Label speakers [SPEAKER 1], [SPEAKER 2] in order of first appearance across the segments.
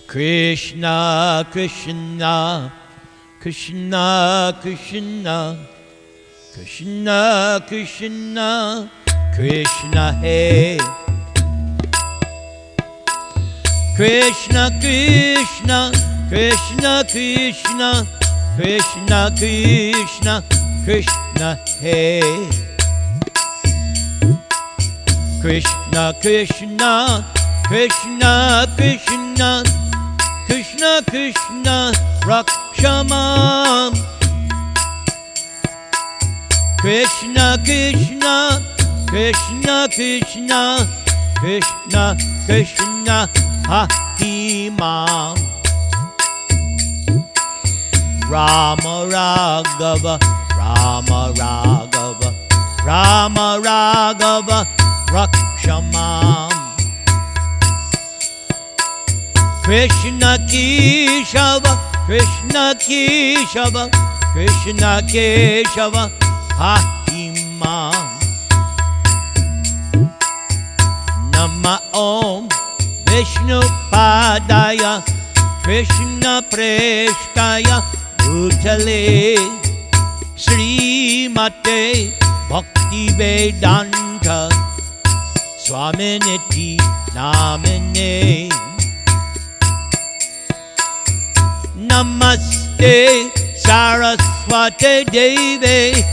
[SPEAKER 1] Krishna, Krishna, Krishna, Krishna, Krishna, Krishna, Krishna, hey. Krishna, Krishna, Krishna, Krishna, Krishna, Krishna, Krishna, hey. Krishna, Krishna, Krishna, Krishna, Krishna, Krishna, Rakshamam. Krishna, Krishna, Krishna, Krishna, Krishna, Krishna, Hakimam. Rama Raghava, Rama Raghava, Rama Raghava, Rakshamam. Krishna Keshava, Krishna Keshava, Krishna Keshava, Hakimam. Nama Om Vishnu Padaya, Krishna Preshtaya Bhutale, Srimate Bhakti Vedanta Swaminiti Namine. Namaste Saraswate Deve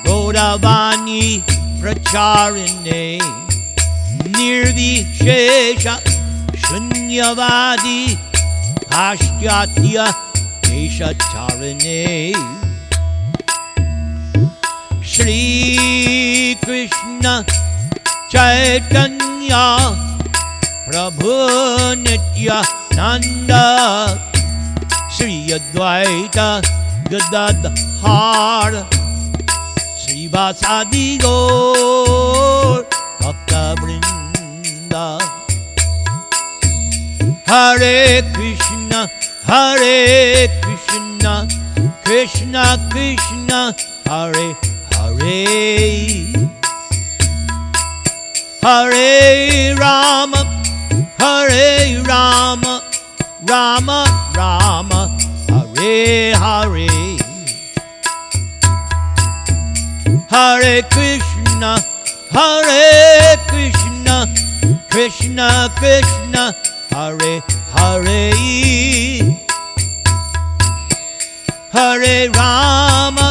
[SPEAKER 1] Gaudavani Pracharine Nirvishesha Shunyavadi Pashyatya Deshatarine. Shri Krishna Chaitanya Prabhu Nitya Nanda Shri Advaita Gadadhar Shri Vasadi Gaur Bhakta Vrinda. Hare Krishna, Hare Krishna, Krishna Krishna, Hare Hare. Hare Rama, Hare Rama, Rama Rama, Hare Hare. Hare Krishna, Hare Krishna, Krishna Krishna, Hare Hare. Hare Rama,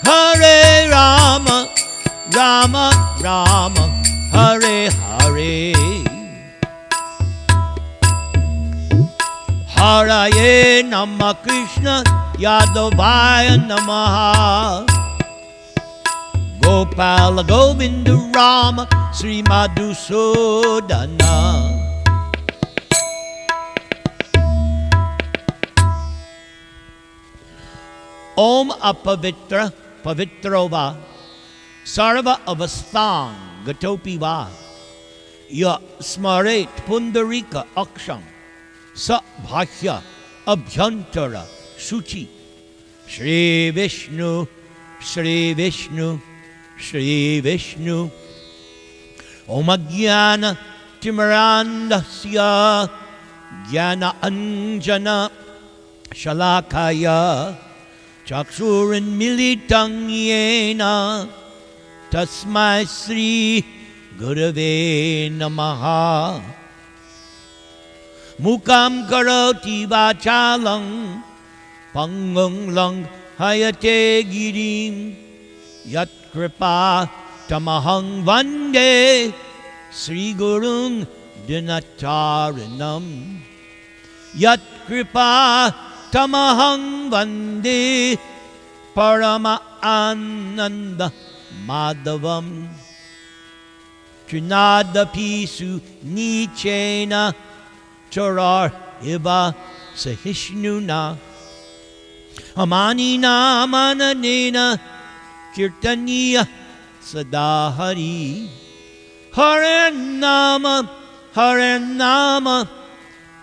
[SPEAKER 1] Hare Rama, Rama Rama, Hare Hare. Haraye Nama Krishna Yadavaya Namaha. Gopala Govinda Rama Sri Madhusudana. Om Apavitra Pavitrova Sarva Avasthang Gatopiva Ya Smaret Pundarika Aksham Sa Bhashya Abhyantara Shuchi. Shri Vishnu, Shri Vishnu, Shri Vishnu. Om Ajnana Timarandasya Jnana Anjana Shalakaya Chaksurin Militang Yena Tasmai Sri Gurave Namaha. Mukam Karoti Vachalang Pangung Lang Hayate Girim Yat Kripa Tamahang Vande Sri Gurung Dinataranam. Yat Kripa Tamahang Vande Parama Ananda Madhavam. Trinada Pisu Nichena Charar Iva Sahishnuna. Amanina Mananena Kirtaniya Sadahari. Hare Nama, Hare Nama,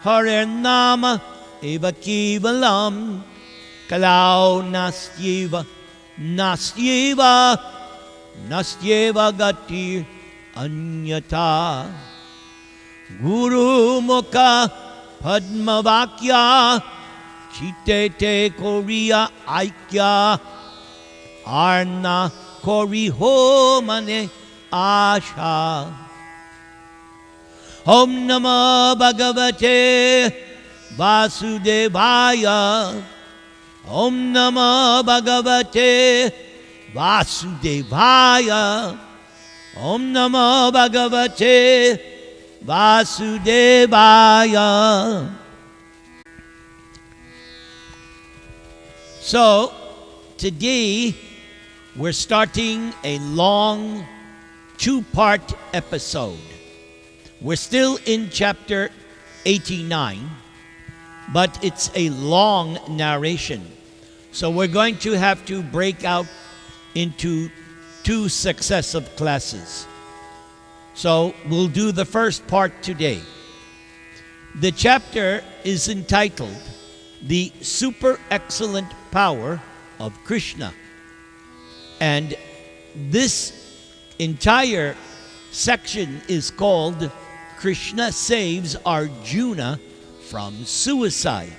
[SPEAKER 1] Hare Nama Eva Kevalam. Kalau Nastyeva, Nastyeva, Nastyeva Gatir Anyata. Guru Mukha Padmavakya Chitete Korea Aikya Arna Koriho Mane Asha. Om Namo Bhagavate Vasudevaya. Om Namo Bhagavate Vasudevaya. Om Namo Bhagavate Vasudevaya. So, today we're starting a long 2-part episode. We're still in chapter 89, but it's a long narration. So we're going to have to break out into 2 successive classes. So we'll do the first part today. The chapter is entitled The Super Excellent Power of Krishna. And this entire section is called Krishna Saves Arjuna from Suicide.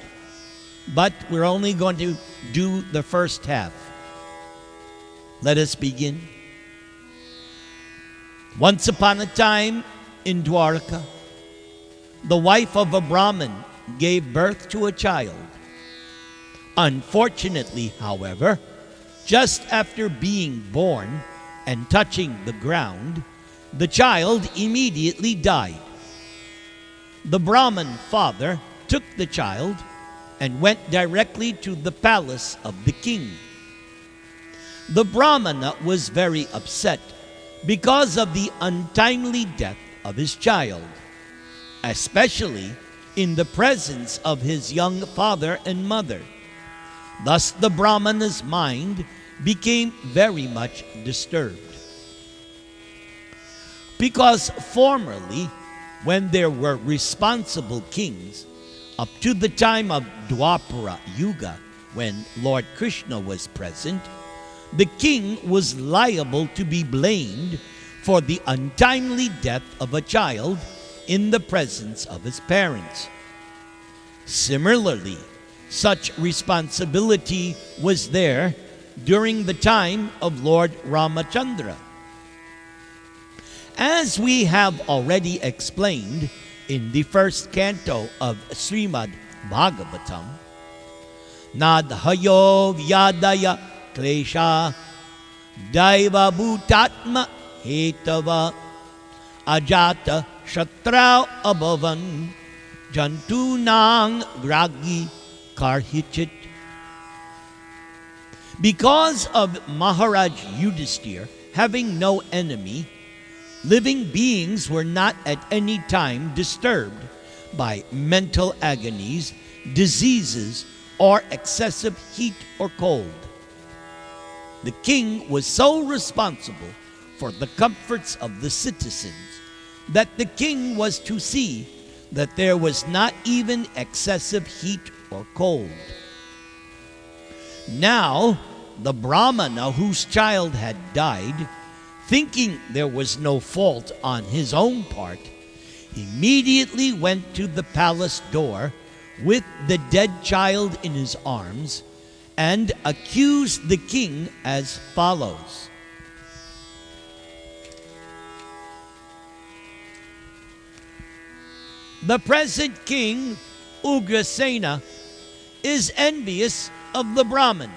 [SPEAKER 1] But we're only going to do the first half. Let us begin. Once upon a time in Dwarka, the wife of a Brahmin gave birth to a child. Unfortunately, however, just after being born and touching the ground, the child immediately died. The Brahmin father took the child and went directly to the palace of the king. The Brahmana was very upset because of the untimely death of his child, especially in the presence of his young father and mother. Thus the Brahmana's mind became very much disturbed. Because formerly, when there were responsible kings, up to the time of Dwapara Yuga, when Lord Krishna was present, the king was liable to be blamed for the untimely death of a child in the presence of his parents. Similarly, such responsibility was there during the time of Lord Ramachandra. As we have already explained in the first canto of Srimad Bhagavatam, Nadhayo Vyadaya Klesha Daiva Bhutatma Hetava Ajata Shatrau Abhavan Jantunang Gragi Karhichit. Because of Maharaj Yudhisthira having no enemy, living beings were not at any time disturbed by mental agonies, diseases, or excessive heat or cold. The king was so responsible for the comforts of the citizens that the king was to see that there was not even excessive heat or cold. Now, the Brahmana whose child had died, thinking there was no fault on his own part, immediately went to the palace door with the dead child in his arms and accused the king as follows. The present king, Ugrasena, is envious of the Brahmins.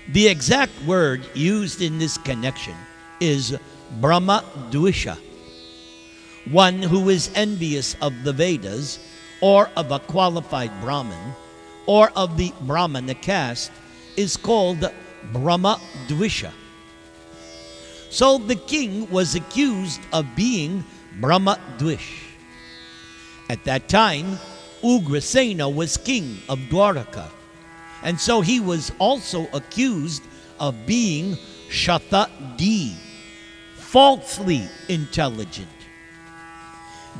[SPEAKER 1] The exact word used in this connection is Brahma Dvisha. One who is envious of the Vedas, or of a qualified Brahmin, or of the Brahmana caste, is called Brahma Dvisha. So the king was accused of being Brahma Dvish. At that time, Ugrasena was king of Dwaraka, and so he was also accused of being Shatadi, falsely intelligent.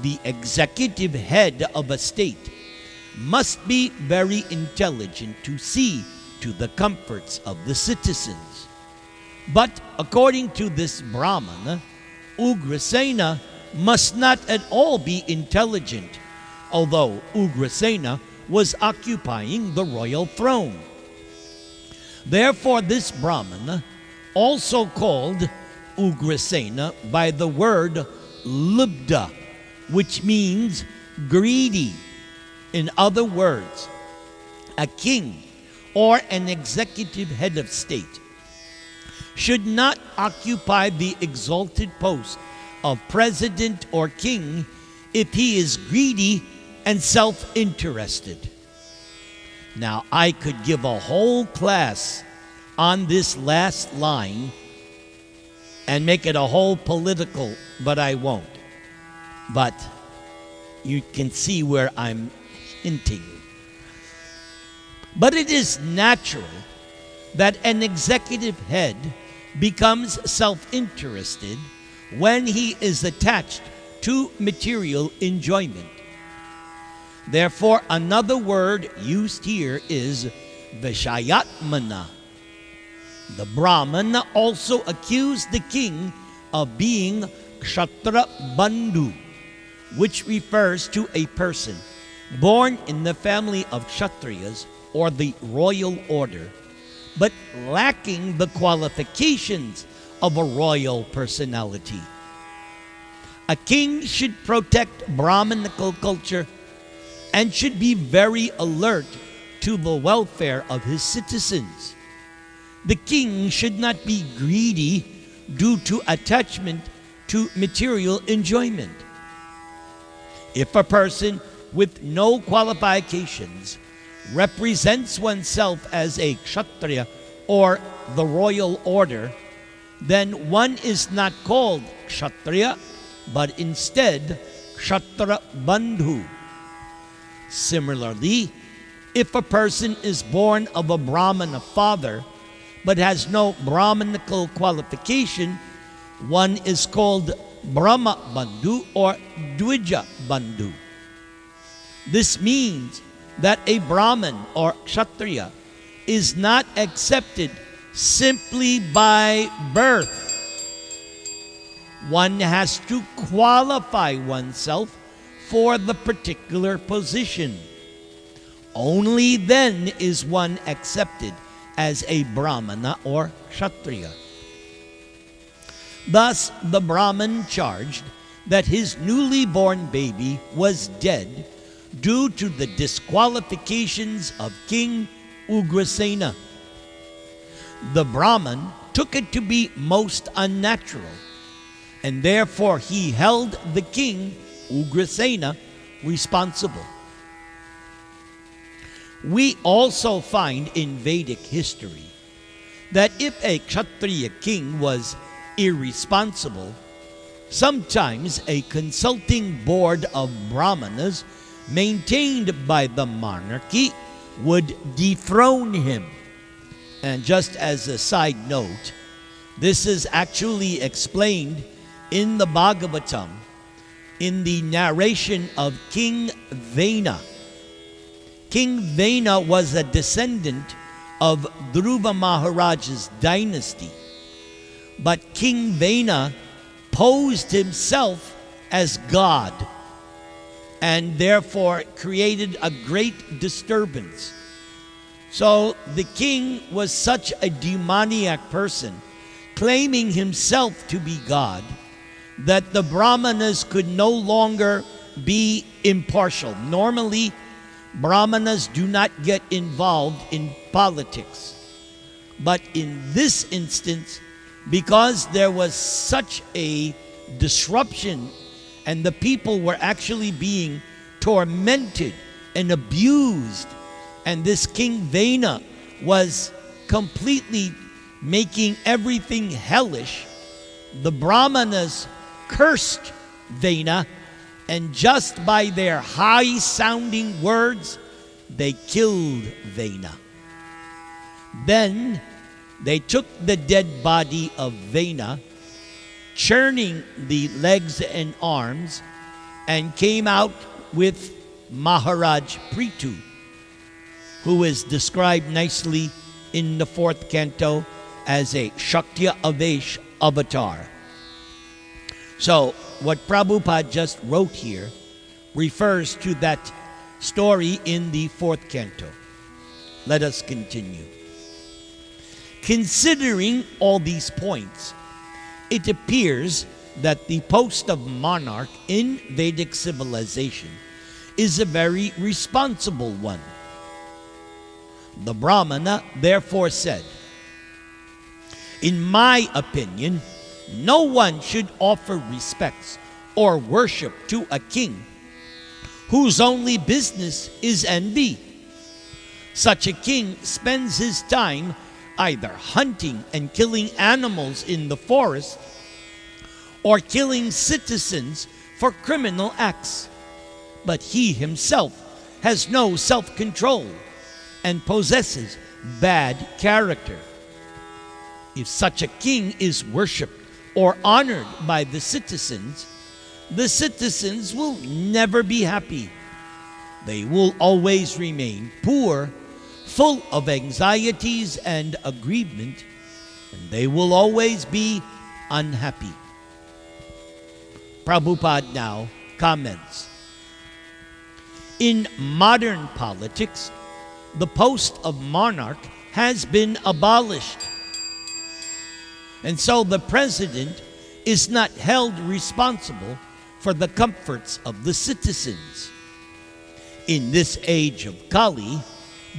[SPEAKER 1] The executive head of a state must be very intelligent to see to the comforts of the citizens. But according to this Brahmana, Ugrasena must not at all be intelligent, although Ugrasena was occupying the royal throne. Therefore, this Brahmana, also called Ugrasena by the word lubda, which means greedy. In other words, a king or an executive head of state should not occupy the exalted post of president or king if he is greedy and self-interested. Now, I could give a whole class on this last line and make it a whole political, but I won't. But you can see where I'm hinting. But it is natural that an executive head becomes self-interested when he is attached to material enjoyment. Therefore, another word used here is Vishayatmana. The Brahmana also accused the king of being Kshatriya Bandhu, which refers to a person born in the family of Kshatriyas or the royal order, but lacking the qualifications of a royal personality. A king should protect Brahmanical culture and should be very alert to the welfare of his citizens. The king should not be greedy due to attachment to material enjoyment. If a person with no qualifications represents oneself as a Kshatriya or the royal order, then one is not called Kshatriya, but instead Kshatriya Bandhu. Similarly, if a person is born of a Brahmana father but has no Brahmanical qualification, one is called Brahma Bandhu or Dvija Bandhu. This means that a Brahman or Kshatriya is not accepted simply by birth. One has to qualify oneself for the particular position. Only then is one accepted as a Brahmana or Kshatriya. Thus, the Brahman charged that his newly born baby was dead due to the disqualifications of King Ugrasena. The Brahman took it to be most unnatural, and therefore he held the king, Ugrasena, responsible. We also find in Vedic history that if a Kshatriya king was irresponsible, sometimes a consulting board of Brahmanas maintained by the monarchy would dethrone him. And just as a side note, this is actually explained in the Bhagavatam in the narration of King Vena. King Vena was a descendant of Dhruva Maharaj's dynasty, but King Vena posed himself as God and therefore created a great disturbance. So the king was such a demoniac person, claiming himself to be God, that the Brahmanas could no longer be impartial. Normally, Brahmanas do not get involved in politics. But in this instance, because there was such a disruption and the people were actually being tormented and abused, and this King Vena was completely making everything hellish, the Brahmanas cursed Vena, and just by their high-sounding words, they killed Vena. Then they took the dead body of Vena, churning the legs and arms, and came out with Maharaj Prithu, who is described nicely in the 4th canto as a Shakya Avesh avatar. So, what Prabhupada just wrote here refers to that story in the 4th canto. Let us continue. Considering all these points, it appears that the post of monarch in Vedic civilization is a very responsible one. The Brahmana therefore said, "In my opinion, no one should offer respects or worship to a king whose only business is envy. Such a king spends his time either hunting and killing animals in the forest or killing citizens for criminal acts. But he himself has no self-control and possesses bad character. If such a king is worshipped or honored by the citizens will never be happy. They will always remain poor, full of anxieties and aggrievement, and they will always be unhappy." Prabhupada now comments. In modern politics, the post of monarch has been abolished. And so the president is not held responsible for the comforts of the citizens. In this age of Kali,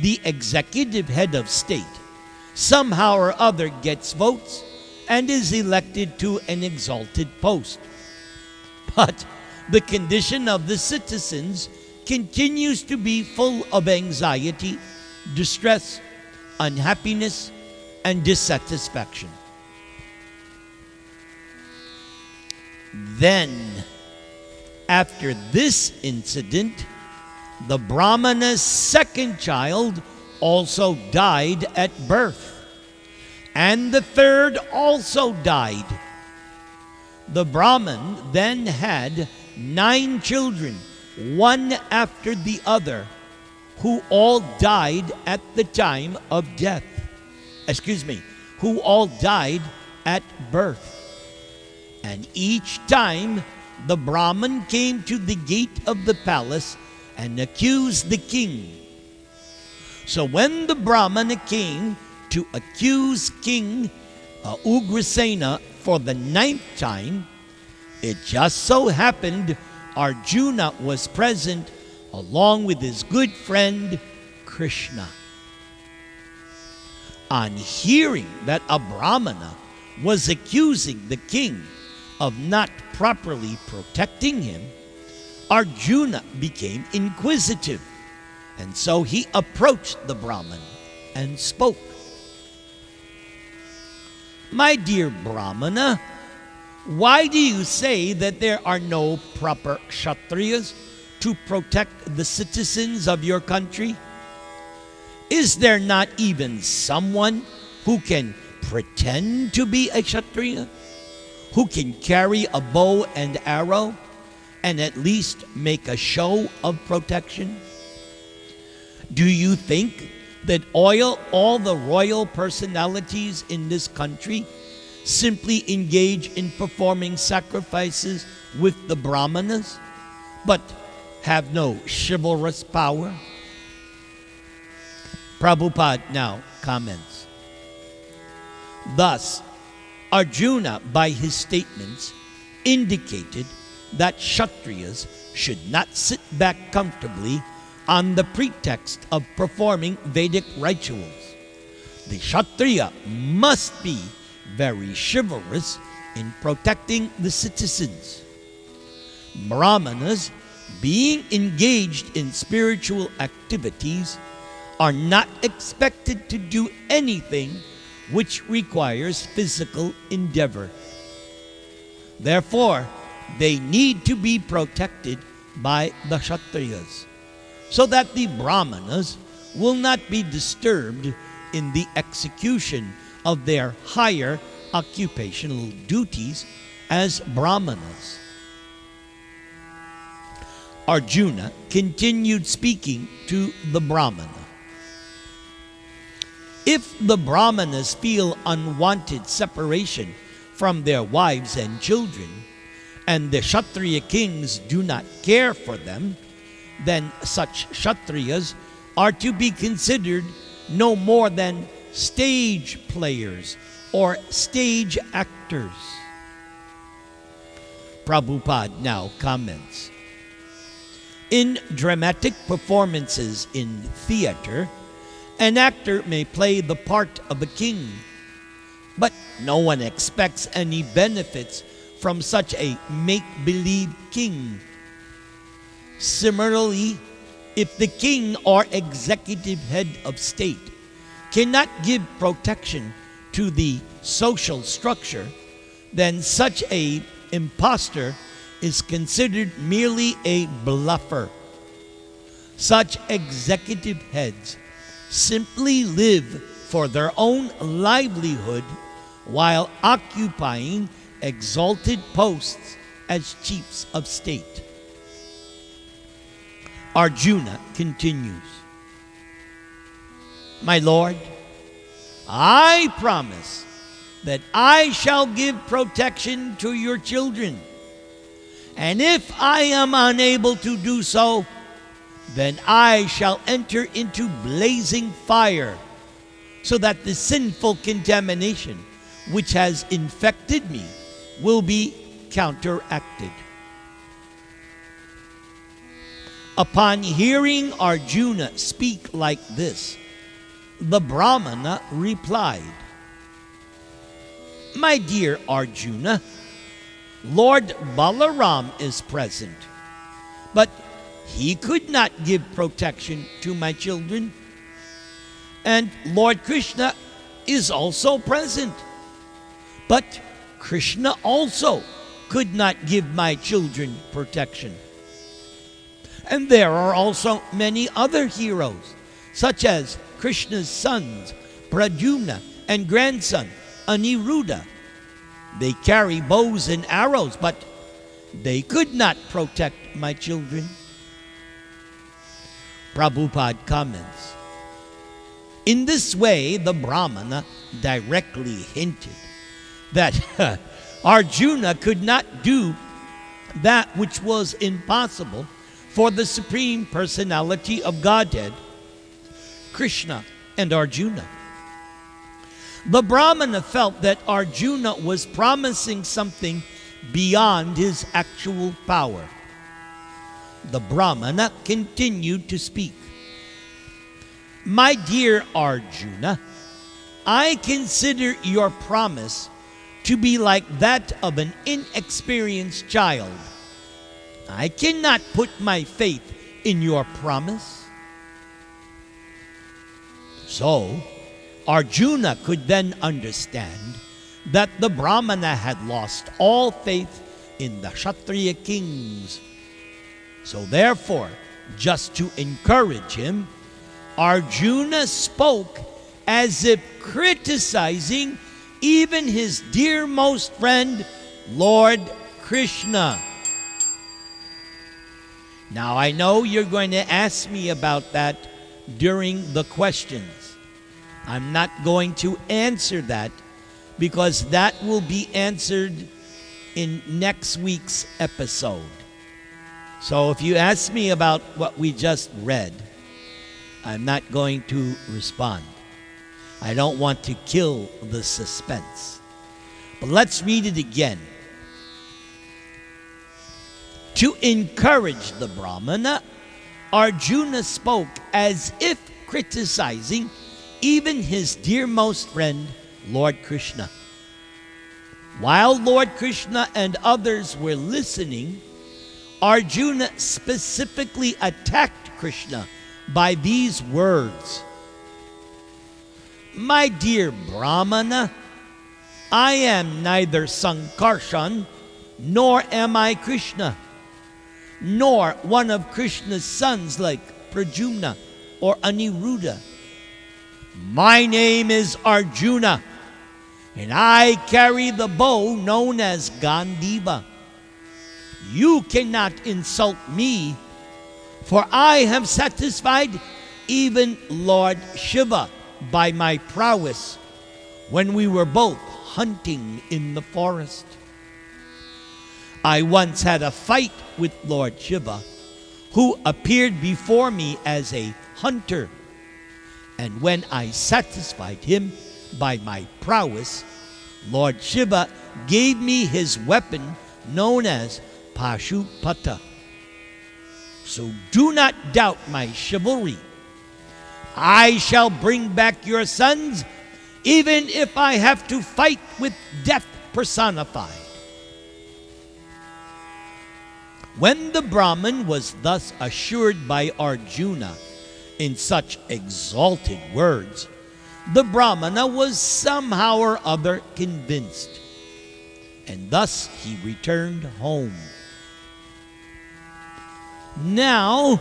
[SPEAKER 1] the executive head of state somehow or other gets votes and is elected to an exalted post. But the condition of the citizens continues to be full of anxiety, distress, unhappiness, and dissatisfaction. Then, after this incident, the Brahmana's second child also died at birth, and the third also died. The Brahman then had 9 children, one after the other, who all died at the time of death. Who all died at birth. And each time the Brahman came to the gate of the palace and accused the king. So when the Brahmana came to accuse King Ugrasena for the 9th time, it just so happened Arjuna was present along with his good friend Krishna. On hearing that a Brahmana was accusing the king of not properly protecting him, Arjuna became inquisitive, and so he approached the Brahman and spoke. "My dear Brahmana, why do you say that there are no proper Kshatriyas to protect the citizens of your country? Is there not even someone who can pretend to be a Kshatriya, who can carry a bow and arrow and at least make a show of protection? Do you think that all the royal personalities in this country simply engage in performing sacrifices with the Brahmanas, but have no chivalrous power?" Prabhupada now comments. Thus, Arjuna, by his statements, indicated that Kshatriyas should not sit back comfortably on the pretext of performing Vedic rituals. The Kshatriya must be very chivalrous in protecting the citizens. Brahmanas, being engaged in spiritual activities, are not expected to do anything which requires physical endeavor. Therefore, they need to be protected by the Kshatriyas, so that the Brahmanas will not be disturbed in the execution of their higher occupational duties as Brahmanas. Arjuna continued speaking to the Brahmana. If the Brahmanas feel unwanted separation from their wives and children, and the Kshatriya kings do not care for them, then such Kshatriyas are to be considered no more than stage players or stage actors. Prabhupada now comments, in dramatic performances in theater, an actor may play the part of a king, but no one expects any benefits from such a make-believe king. Similarly, if the king or executive head of state cannot give protection to the social structure, then such a impostor is considered merely a bluffer. Such executive heads simply live for their own livelihood while occupying exalted posts as chiefs of state. Arjuna continues, my Lord, I promise that I shall give protection to your children, and if I am unable to do so, then I shall enter into blazing fire, so that the sinful contamination which has infected me will be counteracted. Upon hearing Arjuna speak like this, the Brahmana replied, my dear Arjuna, Lord Balaram is present, but he could not give protection to my children. And Lord Krishna is also present, but Krishna also could not give my children protection. And there are also many other heroes, such as Krishna's sons, Pradyumna, and grandson, Aniruddha. They carry bows and arrows, but they could not protect my children. Prabhupada comments, in this way, the Brahmana directly hinted that Arjuna could not do that which was impossible for the Supreme Personality of Godhead, Krishna and Arjuna. The Brahmana felt that Arjuna was promising something beyond his actual power. The Brahmana continued to speak. My dear Arjuna, I consider your promise to be like that of an inexperienced child. I cannot put my faith in your promise. So, Arjuna could then understand that the Brahmana had lost all faith in the Kshatriya kings. So therefore, just to encourage him, Arjuna spoke as if criticizing even his dearmost friend, Lord Krishna. Now, I know you're going to ask me about that during the questions. I'm not going to answer that because that will be answered in next week's episode. So if you ask me about what we just read, I'm not going to respond. I don't want to kill the suspense. But let's read it again. To encourage the Brahmana, Arjuna spoke as if criticizing even his dearmost friend, Lord Krishna. While Lord Krishna and others were listening, Arjuna specifically attacked Krishna by these words. My dear Brahmana, I am neither Sankarshan, nor am I Krishna, nor one of Krishna's sons like Pradyumna or Aniruddha. My name is Arjuna, and I carry the bow known as Gandiva. You cannot insult me, for I have satisfied even Lord Shiva by my prowess when we were both hunting in the forest. I once had a fight with Lord Shiva, who appeared before me as a hunter. And when I satisfied him by my prowess, Lord Shiva gave me his weapon known as Pashupata. So do not doubt my chivalry. I shall bring back your sons, even if I have to fight with death personified. When the Brahman was thus assured by Arjuna in such exalted words, the Brahmana was somehow or other convinced, and thus he returned home. Now,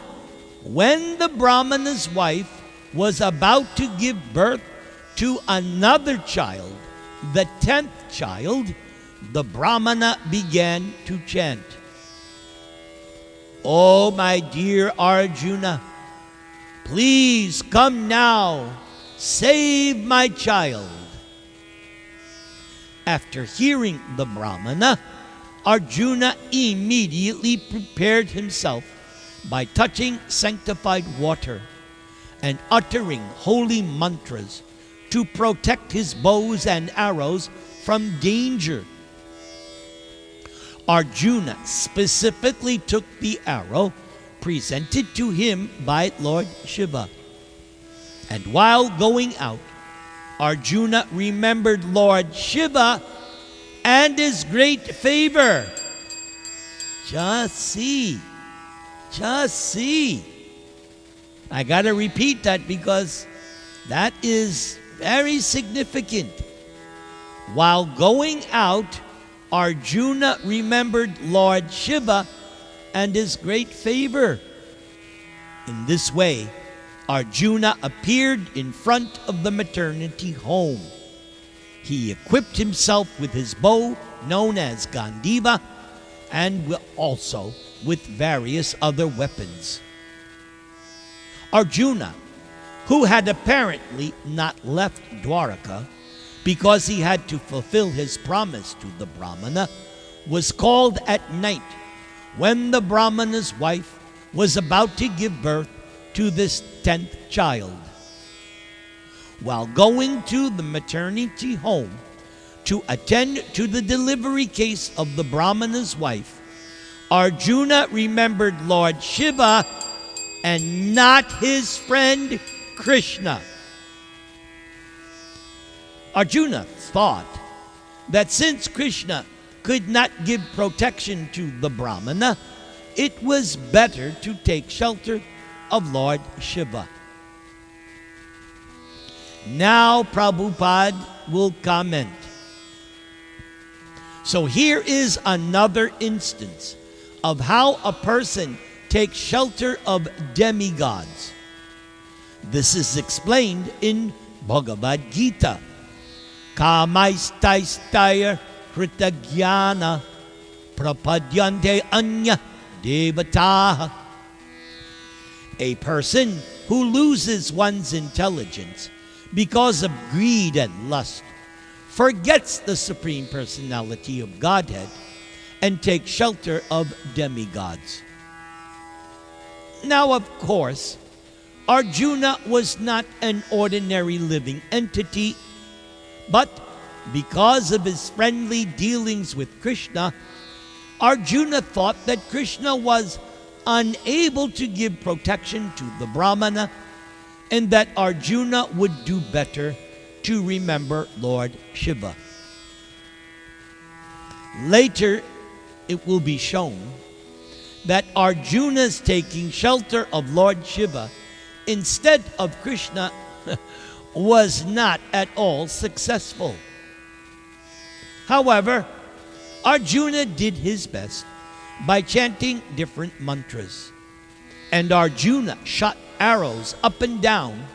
[SPEAKER 1] when the Brahmana's wife was about to give birth to another child, the 10th child, the Brahmana began to chant, "Oh, my dear Arjuna, please come now, save my child." After hearing the Brahmana, Arjuna immediately prepared himself by touching sanctified water and uttering holy mantras to protect his bows and arrows from danger. Arjuna specifically took the arrow presented to him by Lord Shiva. And while going out, Arjuna remembered Lord Shiva and his great favor. Just see. I got to repeat that because that is very significant. While going out, Arjuna remembered Lord Shiva and his great favor. In this way, Arjuna appeared in front of the maternity home. He equipped himself with his bow, known as Gandiva, and also with various other weapons. Arjuna, who had apparently not left Dwaraka because he had to fulfill his promise to the Brahmana, was called at night when the Brahmana's wife was about to give birth to this 10th child. While going to the maternity home to attend to the delivery case of the Brahmana's wife, Arjuna remembered Lord Shiva and not his friend Krishna. Arjuna thought that since Krishna could not give protection to the Brahmana, it was better to take shelter of Lord Shiva. Now Prabhupada will comment. So here is another instance of how a person takes shelter of demigods. This is explained in Bhagavad Gita. Kamaistaistaya kritagyana prapadyante anya devataha. A person who loses one's intelligence because of greed and lust forgets the Supreme Personality of Godhead and takes shelter of demigods. Now, of course, Arjuna was not an ordinary living entity, but because of his friendly dealings with Krishna, Arjuna thought that Krishna was unable to give protection to the Brahmana and that Arjuna would do better to remember Lord Shiva. Later, it will be shown that Arjuna's taking shelter of Lord Shiva instead of Krishna was not at all successful. However, Arjuna did his best by chanting different mantras, and Arjuna shot arrows up and down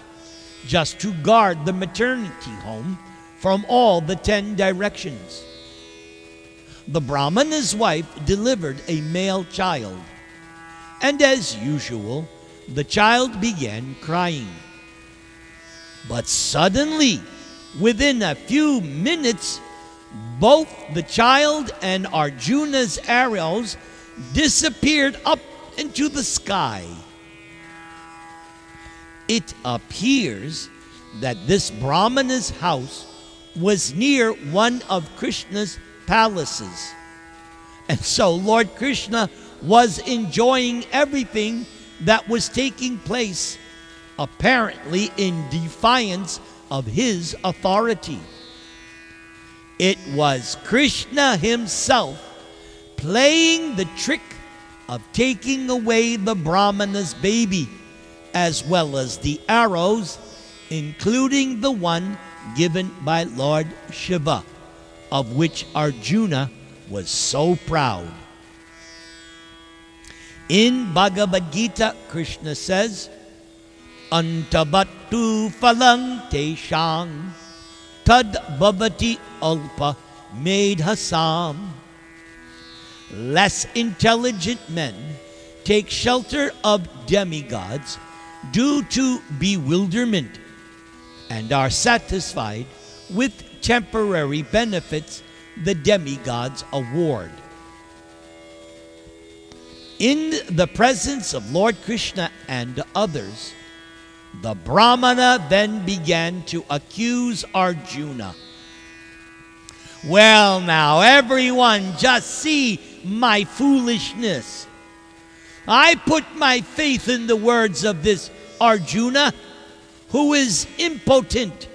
[SPEAKER 1] just to guard the maternity home from all the 10 directions. The Brahmana's wife delivered a male child, and as usual, the child began crying. But suddenly, within a few minutes, both the child and Arjuna's arrows disappeared up into the sky. It appears that this Brahmana's house was near one of Krishna's palaces. And so Lord Krishna was enjoying everything that was taking place, apparently in defiance of his authority. It was Krishna himself playing the trick of taking away the Brahmana's baby, as well as the arrows, including the one given by Lord Shiva, of which Arjuna was so proud. In Bhagavad Gita, Krishna says, Antavattu phalang teshang tad bhavati alpa medhasam. Less intelligent men take shelter of demigods due to bewilderment and are satisfied with temporary benefits the demigods award. In the presence of Lord Krishna and others, the Brahmana then began to accuse Arjuna. Well, now, everyone just see my foolishness. I put my faith in the words of this Arjuna, who is impotent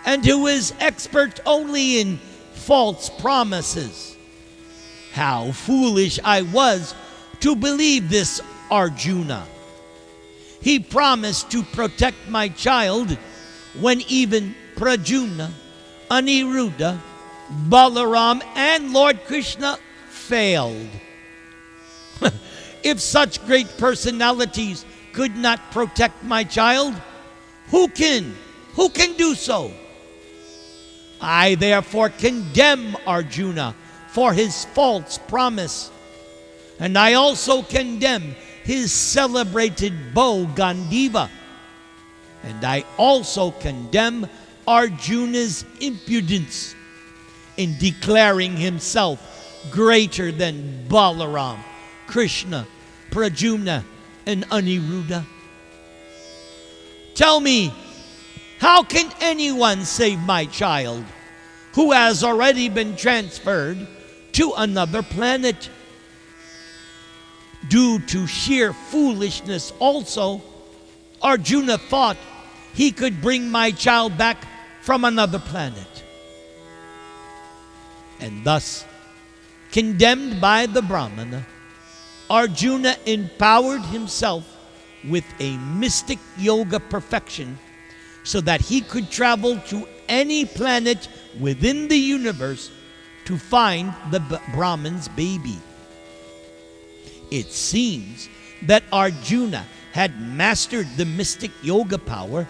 [SPEAKER 1] and who is expert only in false promises. How foolish I was to believe this Arjuna. He promised to protect my child when even Pradyumna, Aniruddha, Balaram, and Lord Krishna failed. If such great personalities could not protect my child, who can? Who can do so? I therefore condemn Arjuna for his false promise. And I also condemn his celebrated bow Gandiva. And I also condemn Arjuna's impudence in declaring himself greater than Balaram, Krishna, Pradyumna, and Aniruddha. Tell me, how can anyone save my child who has already been transferred to another planet? Due to sheer foolishness also, Arjuna thought he could bring my child back from another planet. And thus, condemned by the Brahmana, Arjuna empowered himself with a mystic yoga perfection so that he could travel to any planet within the universe to find the Brahman's baby. It seems that Arjuna had mastered the mystic yoga power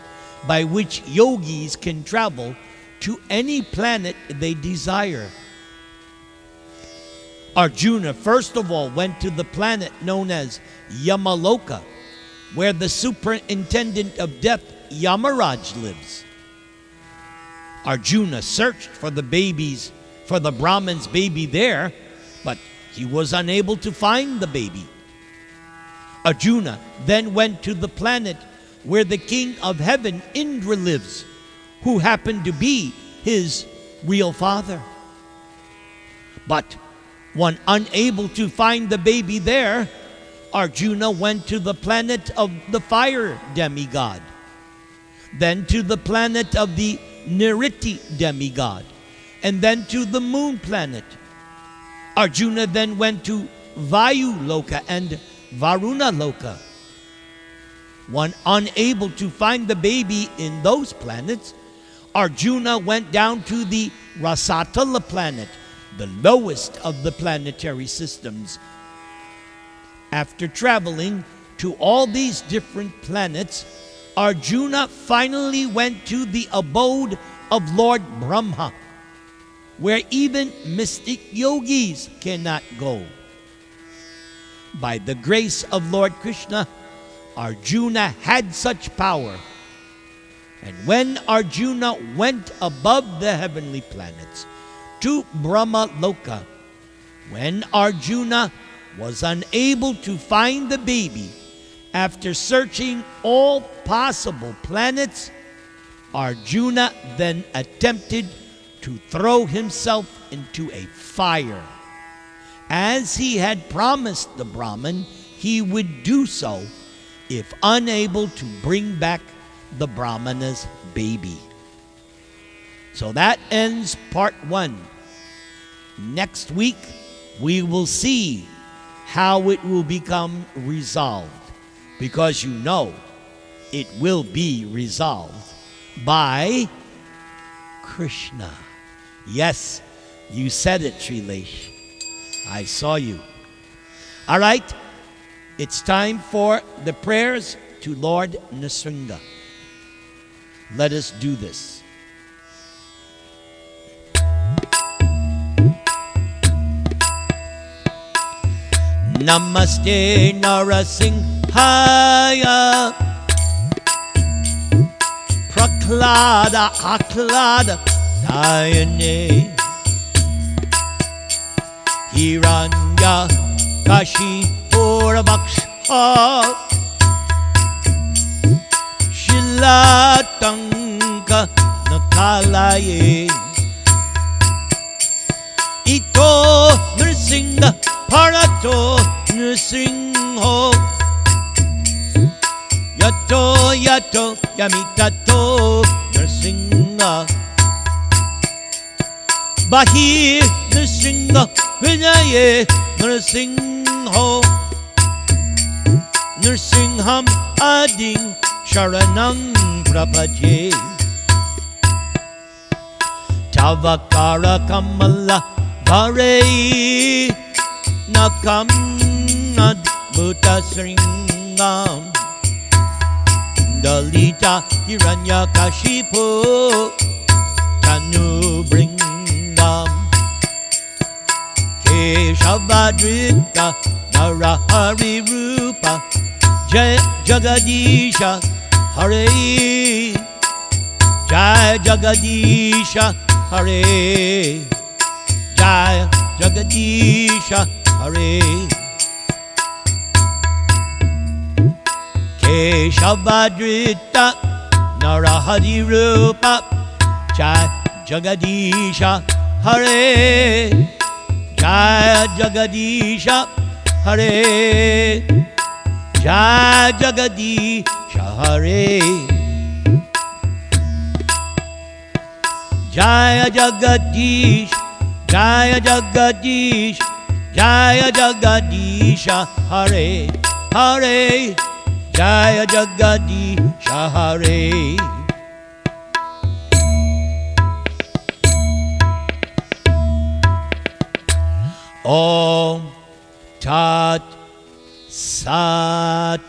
[SPEAKER 1] by which yogis can travel to any planet they desire. Arjuna first of all went to the planet known as Yamaloka, where the superintendent of death, Yamaraj, lives. Arjuna searched for the Brahman's baby there, but he was unable to find the baby. Arjuna then went to the planet where the king of heaven, Indra, lives, who happened to be his real father. But when unable to find the baby there, Arjuna went to the planet of the fire demigod, then to the planet of the Niriti demigod, and then to the moon planet. Arjuna then went to Vayu Loka and Varuna Loka. When unable to find the baby in those planets, Arjuna went down to the Rasatala planet, the lowest of the planetary systems. After traveling to all these different planets, Arjuna finally went to the abode of Lord Brahma, where even mystic yogis cannot go. By the grace of Lord Krishna, Arjuna had such power. And when Arjuna went above the heavenly planets, to Brahma Loka. When Arjuna was unable to find the baby, after searching all possible planets, Arjuna then attempted to throw himself into a fire. As he had promised the Brahmin he would do so if unable to bring back the Brahmana's baby. So that ends part 1. Next week, we will see how it will become resolved, because you know it will be resolved by Krishna. Yes, you said it, Shrilesh. I saw you. All right, it's time for the prayers to Lord Nrsinga. Let us do this. Namaste Narasimhaya, Prahlada Ahlada Dayane, Hiranya Kashipuravaksha, Shilatanka Nakalaye, Ito Nrsinga Parato Nrsingho, Yato Yato Yamitato Nrsinga, Bahir Nrsinga Vinaye Nrsingho, Nrsingham Ading Sharanang Prapaje, Tavakara Kamala Vare Nakam Nadbhuta Sringam, Dalita Hiranya Kashipu Tanu Bringam, Keshavadrita Narahari Rupa Jagadisha Hare, Jai Jagadisha Hare, Jai Jagadisha Hare, Keshavadrita Narahari Rupa Jai Jagadisha Hare, Jai Jagadisha Hare, Jai Jagadisha Hare, Jaya Jagadish, Jaya Jagadish, Jaya Jagadisha Hare, Hare, Jaya Jagadisha Hare. Om Tat Sat.